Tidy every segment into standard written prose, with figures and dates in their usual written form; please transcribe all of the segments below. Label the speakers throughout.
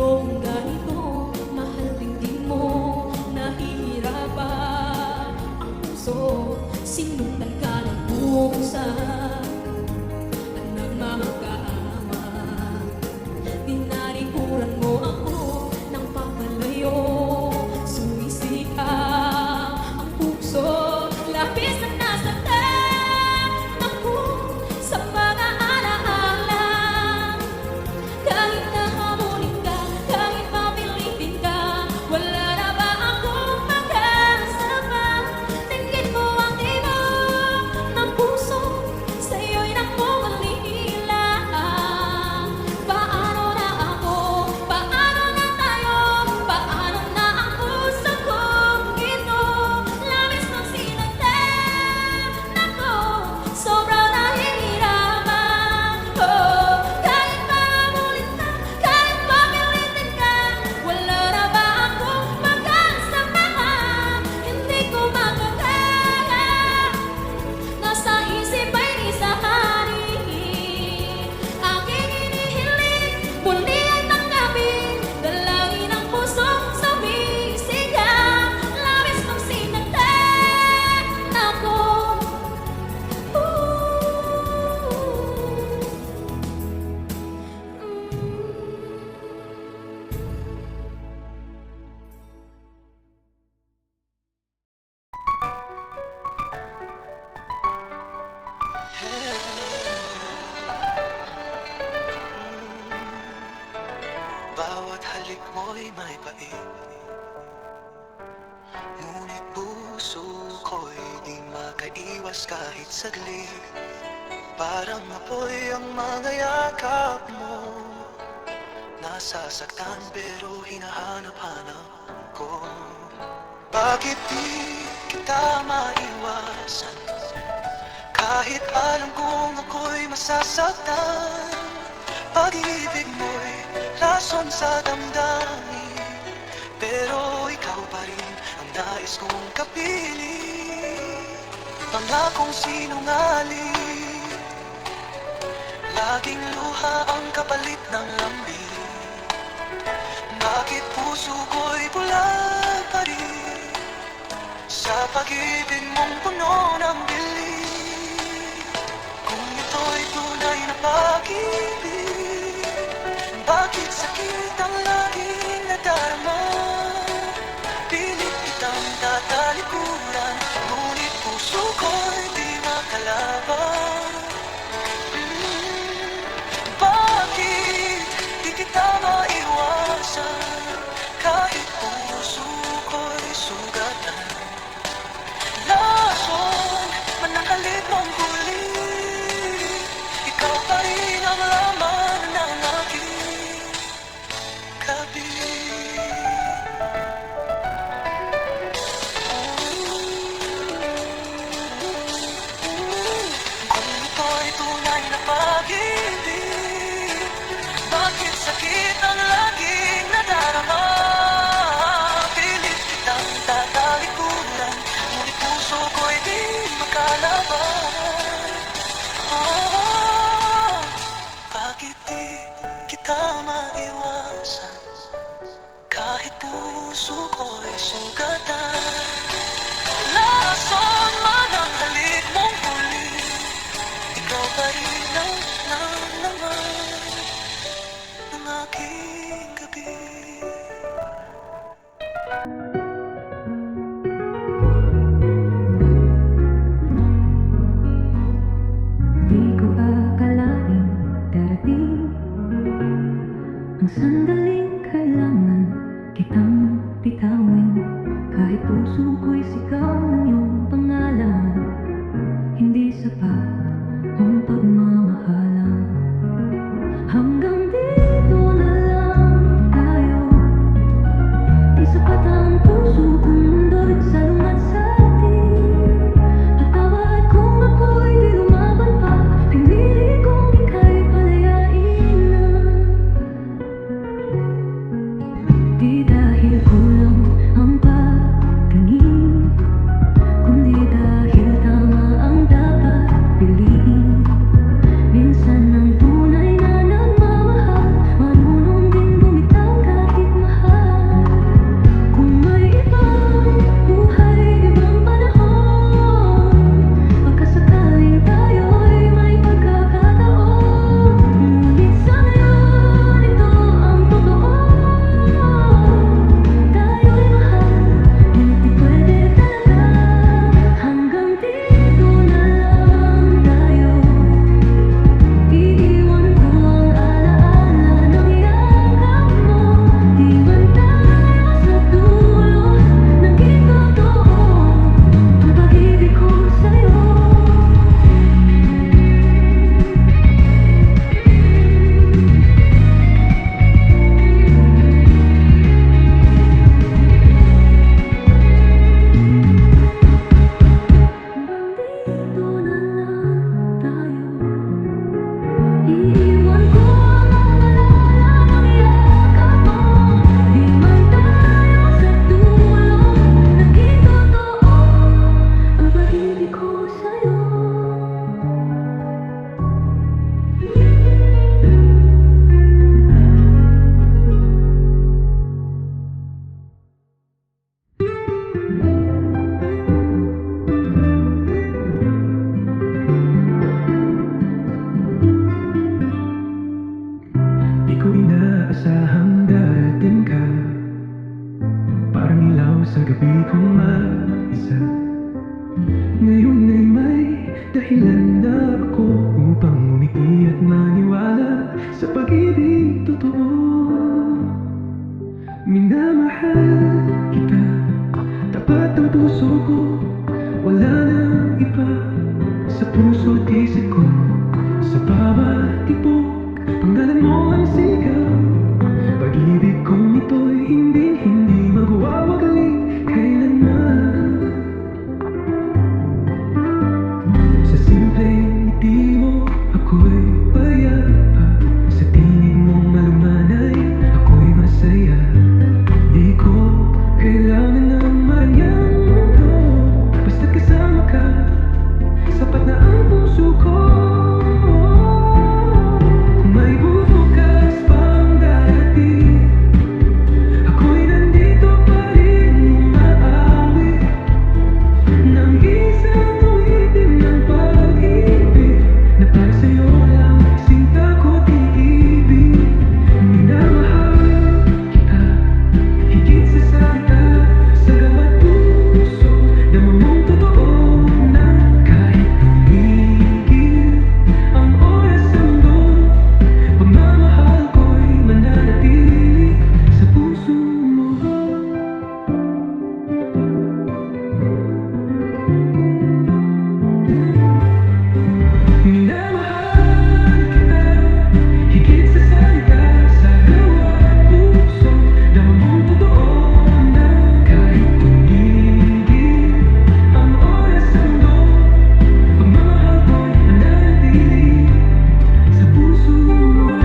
Speaker 1: mundong ganito, mahal din di mo nahihirapan ang puso. Sinundan ka ng pusa at nagmamagkama. Tinarikuran mo ako ng papalayo, sumisika ang puso. Lapis at nasaktan ako sa mga alaala. Kahit nahabulin ka, kahit mapilitin ka, wala na ba akong pag-asa? Tingin mo ang tibok ng puso, sa'yo'y nakumalila. Paano na ako? Paano na tayo? Paano na ang puso kong ito? Labis ng sinagtan ako, sobrang nahihirapan. Oh, kahit mahabulin ka, kahit mapilitin ka, wala na ba akong pag-asa pa? Hindi ko makakaya, nasa isip ay isahanin. Aking hinihiling, muli ay tanggapin, dalangin ang pusong sumisigaw. Labis ng sinagtan ako.
Speaker 2: Bawat halik mo'y may pait, ngunit puso ko'y di makaiwas kahit saglit. Parang apoy ang mga yakap mo, nasasaktan pero hinahanap-hanap ko. Bakit di kita maiwasan, kahit alam kong ako'y masasaktan? Pag-ibig mo'y lason sa damdamin, pero ikaw pa rin ang nais kong kapiling. Pangakong sinungaling, laging luha ang kapalit ng lambing. Bakit puso ko'y bulag pa rin sa pag-ibig mong puno ng dilim? Kung ito'y tunay na pag-ibig, bakit sakit ang laging nadarama? Pilit kitang tatalikuran, ngunit puso ko'y di makalaban. Bakit di kita maiwasan, kahit puso ko'y sugatan? Lason man ang kalit mong huli, ikaw pa rin ang laman ng aking gabi. Kung ito'y tunay na pag-ibig, bakit sakit ang laging nadarama? Pilit kitang tatalikuran, ngunit puso ko'y di makalaban. Bakit di kita maiwasan, kahit puso ko'y sugatan? Lason man ang halik mong huli, ikaw pa rin ang laman ng aking gabi.
Speaker 3: Di ko akalain darating ang sandaling kailangan kitang bitawin. Kahit puso ko'y sigaw ng iyong pangalan, hindi sapat ang pagmamahalan. Hanggang dito na lang tayo, di sapat ang puso kung mundo'y salungat sa atin. Patawad kung ako'y di lumaban pa, pinili kong ika'y palayain na. Di dahil kulang ang pagtingin, kundi dahil tama ang dapat piliin. Minsan ang tunay na nagmamahal Iiwan ko ang malalang yakap mo. Di man tayo sa dulo, naging totoo ang pag-ibig ko sa'yo.
Speaker 4: Di ko inaasahang darating ka, parang ilaw sa gabi kong mag-isa. Ngayon ay may dahilan na ako upang umiti at maniwala sa pag-ibig totoo. Minamahal kita, tapat ang puso ko, wala nang iba sa puso't isip ko. Sa bawat tibok, pangalan mo ang sigaw. Pag-ibig kong ito'y hindi magwawagaling kailanman. Sa simpleng ngiti mo, ako'y payapa. Sa tingin mong malumanay, ako'y masaya. Di ko kailangan ng maranyang mundo, basta't kasama ka, sapat na ang puso ko. Kung may bubukas pang darating, ako'y nandito pa rin umaawi ng isang awitin ng pag-ibig na para sa'yo lang sinta ko't iibig. Minamahal kita, higit sa salita, sa bawat puso, dama mong totoo na kahit tumigil ang oras sa mundo, pagmamahal ko'y mananatili sa puso mo. Minamahal kita, higit sa salita, sa bawat puso, dama mong totoo na kahit tumigil ang oras sa mundo, pagmamahal ko'y mananatili sa puso mo.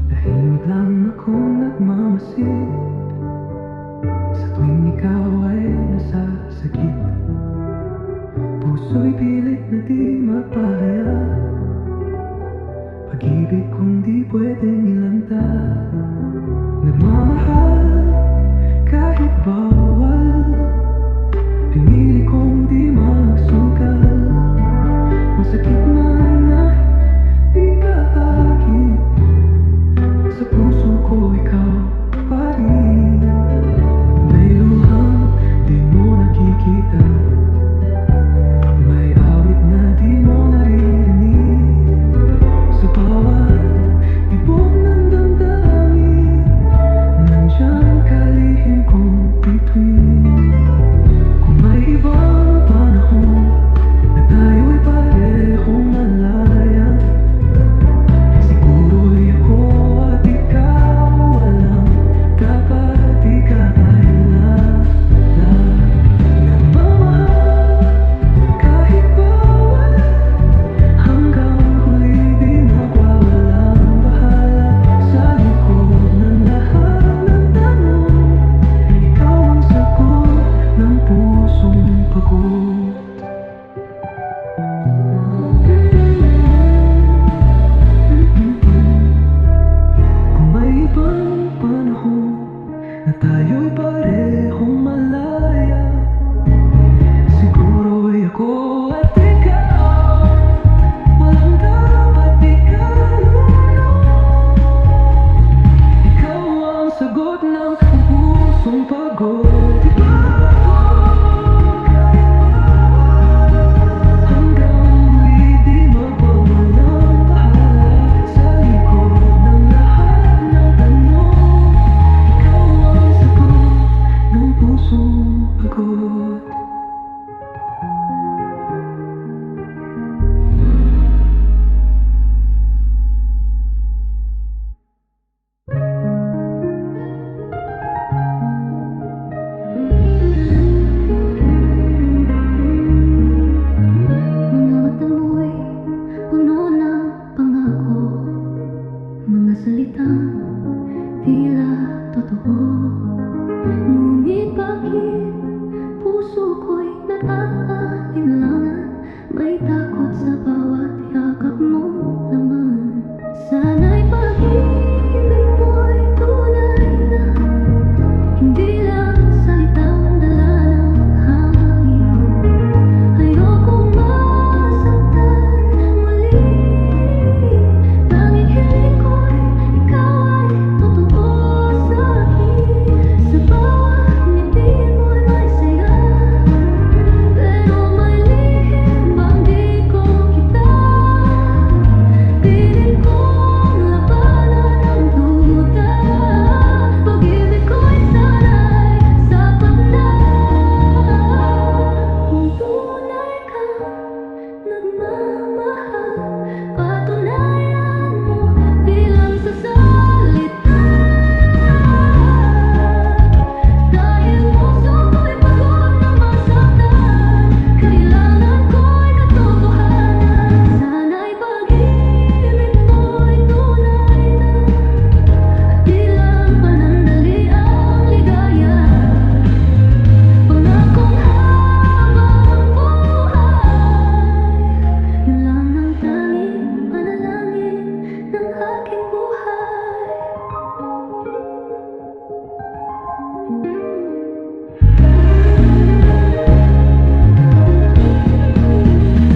Speaker 4: Tahimik lang akong nagmamasid sa tuwing ikaw ay nasasakit. Puso'y pilit na di mapahaya, pag-ibig kong di pwedeng ilanta. Nagmamahal kahit bawal, pinili kong di magsugal. Masakit man na di ka akin, sa puso ko ikaw pa rin. May luhang di mo nakikita, may awit na di mo naririnig. Sa bawat tibok ng damdamin, nandiyan kalihim kong bituin. Kung may ibang panahon na tayo'y parehong malaya, siguro'y ako at ikaw walang dapat ikakailanlan. Nagmamahal kahit bawal, hanggang huli di magwawalang bahala. Sa likod ng lahat ng tanong, ikaw ang sagot ng pusong pagod. Kung may ibang panahon na tayo'y parehong malaya, siguro'y ako at ikaw walang dapat ikalulong. Ikaw ang sagot ng pusong pagod. Hanggang huli di magwawalang bahala. Sa likod ng lahat ng tanong, ikaw ang
Speaker 3: Ngunit bakit puso ko'y nag-aalinlangan? May takot sa bawat yakap mo laman. Sana'y pag-ibig mo'y tunay na hindi lang salitang dala ng hangin. Ayokong masaktan muli. Tanging hiling ko'y ikaw ay totoo sa'kin. Sa bawat ngiti mo'y may saya, pero may lihim bang di ko kita. Pilit kong labanan ang duda. Pag-ibig ko'y sana'y sapat na. Kung tunay kang nagmamahal, patunayan mo di lang sa salita. Dahil puso ko'y pagod na masaktan, kailangan ko'y katotohanan. Sana'y pag-ibig mo'y tunay na at di lang panandaliang ligaya. Pangakong habang buhay, yun lang ang tanging panalangin ng aking buhay.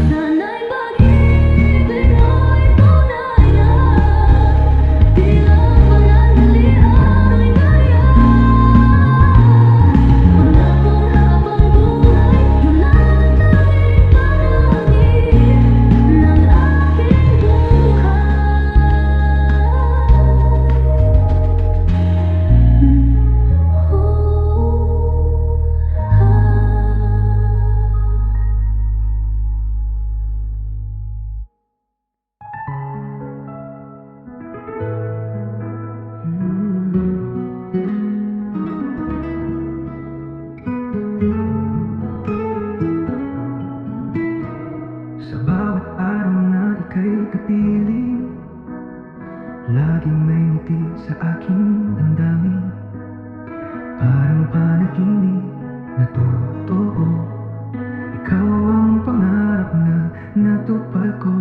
Speaker 3: Sana'y pag-ibig mo'y tunay na di lang panandaliang ligaya. Pangakong habang buhay, yun lang ang tanging panalangin ng aking
Speaker 4: Sa bawat araw na ika'y kapiling, laging may ngiti sa aking damdamin. Parang panaginip na totoo, ikaw ang pangarap na natupad ko.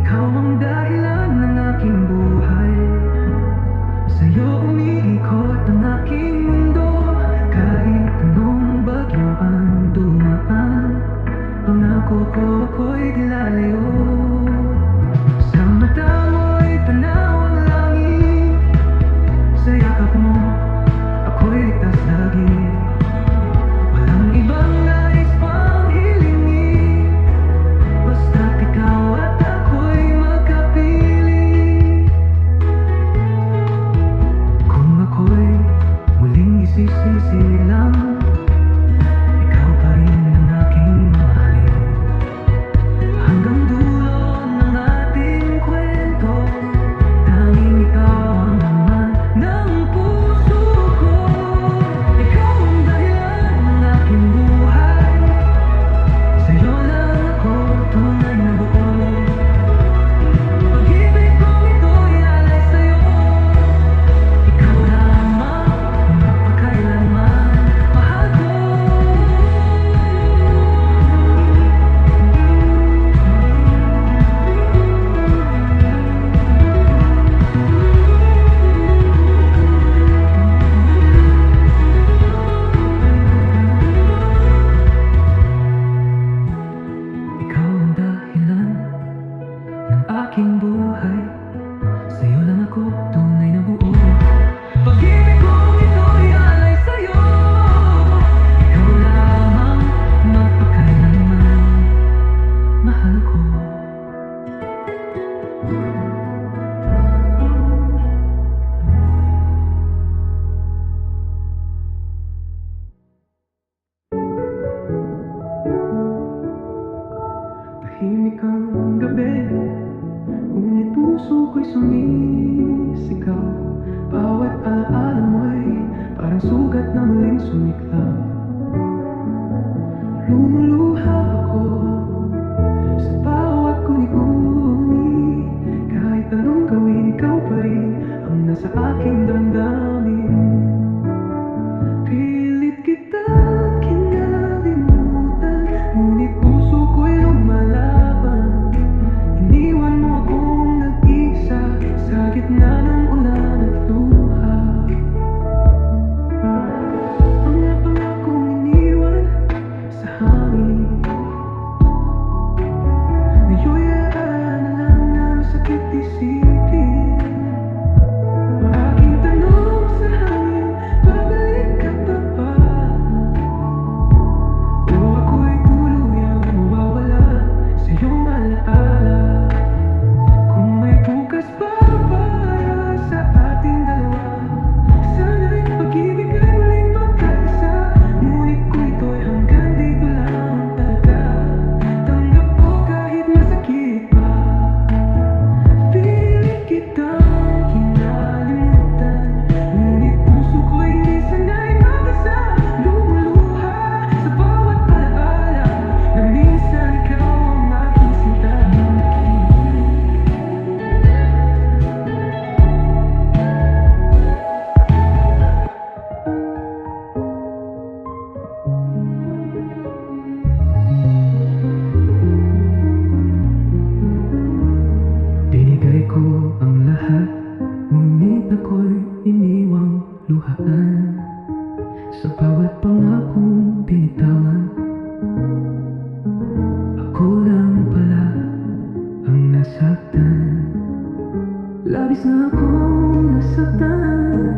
Speaker 4: Ikaw ang dahilan ng aking buhay, sa'yo umiikot ang aking mundo. Kahit anong bagyo ang dumaan, pangako ko ako'y di lalayo. Sa mata mo'y tanaw ang langit, sa yakap mo ako'y ligtas lagi. Walang ibang nais pang hilingin, basta't ikaw at ako'y magkapiling. Kung ako'y muling isisisi lang, ikaw pa rin ang aking mahalin. Hanggang dulo ng ating kwento, tanging ikaw ang laman ng puso ko. Ikaw ang dahilan ng aking buhay, sa'yo lang ako tunay na buo. Pag-ibig kong ito'y alay sa'yo, ikaw lamang magpakailanman mahal ko. Ikaw ang dahilan ng aking buhay, sa'yo lang ako tunay na buo. Pag-ibig kong ito'y alay sa'yo, ikaw lamang magpakailanman mahal ko. Tahimik ang gabi, ngunit puso ko'y sumisigaw. Bawat alaala mo'y parang sugat na muling sumiklab. Lumuluha ako sa bawat guni-guni. Kahit anong gawin, ikaw pa rin ang nasa aking damdamin. luhaan sa bawat pangakong binitawan. Ako lang pala ang nasaktan. Labis na akong nasaktan.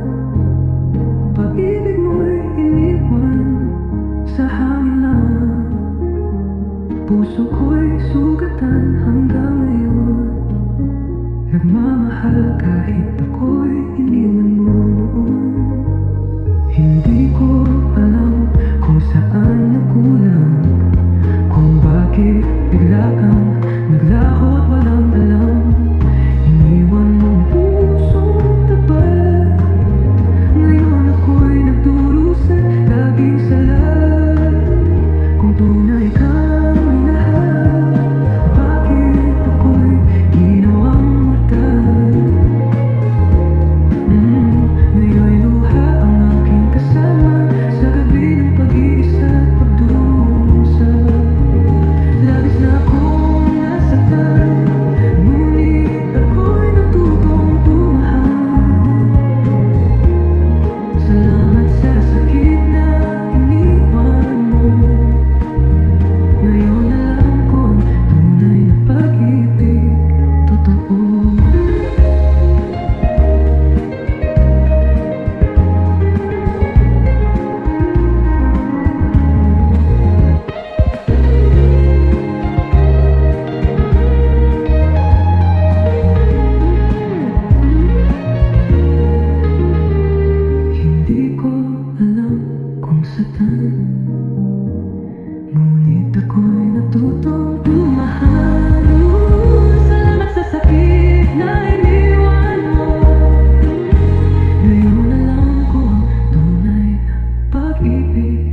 Speaker 4: Pag-ibig mo'y iniwan sa hangin lang. Puso ko'y sugatan hanggang ngayon. Nagmamahal kahit ako'y iniwan mo noon. Hindi ko alam kung saan nagkulang, kung bakit bigla kang naglaho at walang alam. Iniwan mong pusong tapat. Ngayon ako'y nagdurusa, laging salat. Kung tunay kang minahal, bakit ako'y ginawang matag? Ngayon'y luha ang aking kasama sa gabi ng pag-iisa at pagdurusa. Labis na akong nasaktan, ngunit ako'y natutong tumahal. Salamat sa sakit na iniwan mo. Ngayon alam ko ang tunay na pag-ibig, totoo. Hindi ko alam kung saan, ngunit ako'y natutong tumahal. Salamat sa sakit na iniwan mo. Ngayon alam ko ang tunay na pag-ibig,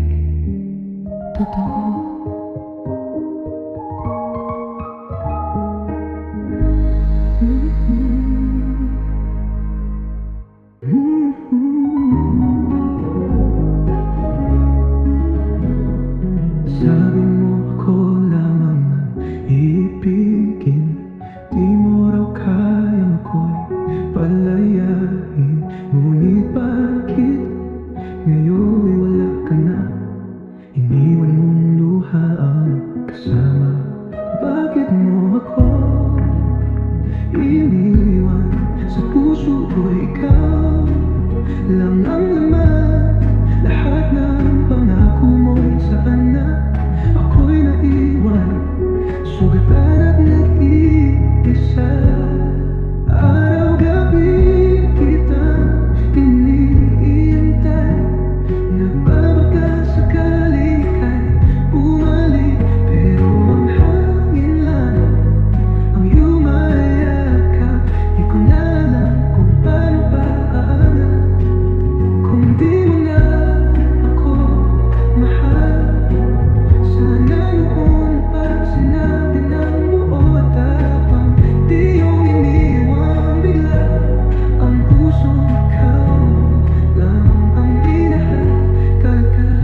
Speaker 4: totoo. Sabi mo ako lamang ang iibigin, di mo raw kayang ako'y palayain. Ngunit bakit ngayon'y wala ka na? Iniwan mong luha ang kasama. Bakit mo ako iniwan? Sa puso ko ikaw lang ang laman. Lahat ng pangako mo'y saan na? Ako'y naiwan, sugatan at nag-iisa. Araw-gabi kitang iniintay. Nagbabaka sakali kay bumalik, pero ang hangin lang ang yumayakap. Di ko na alam kung paano paanap. Kung di mo na ako mahal, sana noon pa sinabi ng buo at tapang. Di yung iniwan bigla ang pusong ikaw lang ang minahal kagad.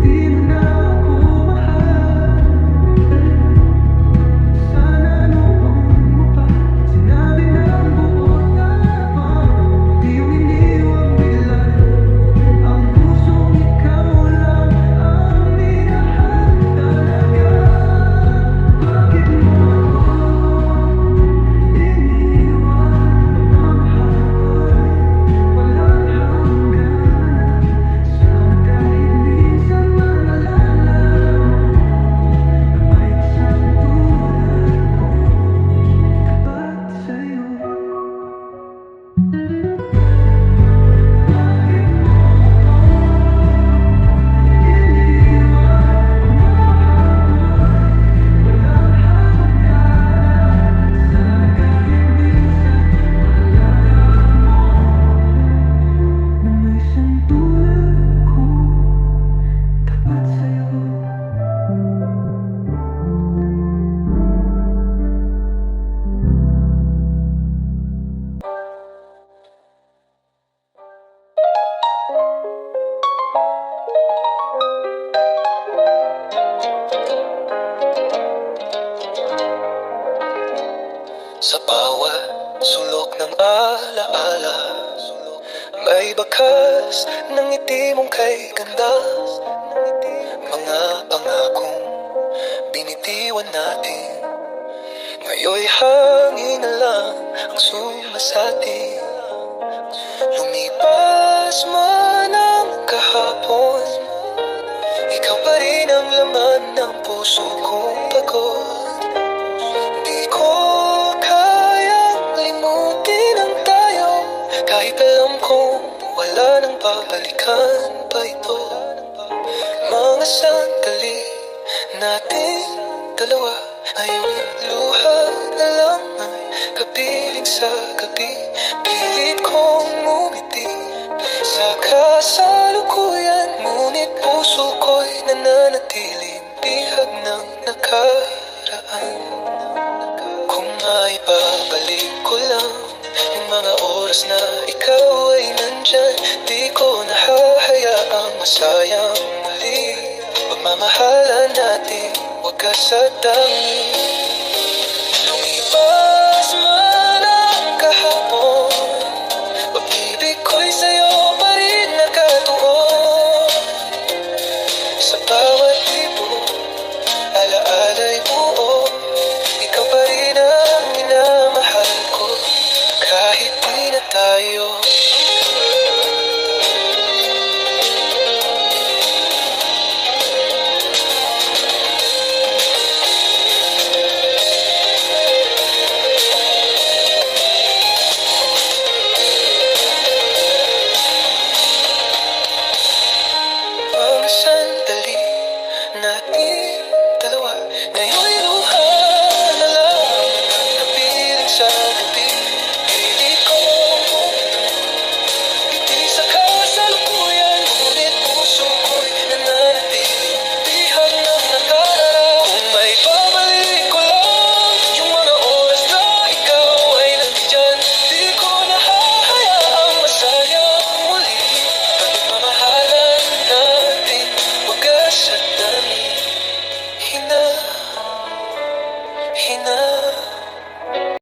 Speaker 4: Di mo na ako mahal, sana noon mo pa sinabi ng buo at tapang. Di yung iniwan bigla ang pusong ikaw lang ang minahal talaga. Bakit mo ako iniwan? Pagmamahal ko'y walang hanggan. Sana kahit minsan maalala mo na may isang tulad ko tapat sa'yo. Na may isang tulad ko tapat sa'yo.
Speaker 2: Sa bawat sulok ng alaala. May bakas ng ngiti mong kay ganda, mga pangakong binitiwan natin. Ngayon'y hangin na lang ang sumasati. Lumipas man ang kahapon, ikaw pa rin ang laman ng puso kong pagod. Di ko kayang limutin ang tayo, kahit alam kong wala nang babalikan pa ito. Mga sandali natin dalawa ay luha na lang ay kapiling sa gabi. Pilit kong ngumiti sa kasalukuyan, ngunit puso ko'y nananatiling bihag ng nakaraan. Kung maibabalik ko lang yung mga oras na ikaw ay nandyan, di ko nahahayaang masayang muli. Pagmamahalan natin wagas at tangi. Lumipas man ang kahapon, pag-ibig ko'y sa'yo pa rin nakatuon. Sa bawat libong alaala'y buo, ikaw pa rin ang minamahal ko, kahit di na tayo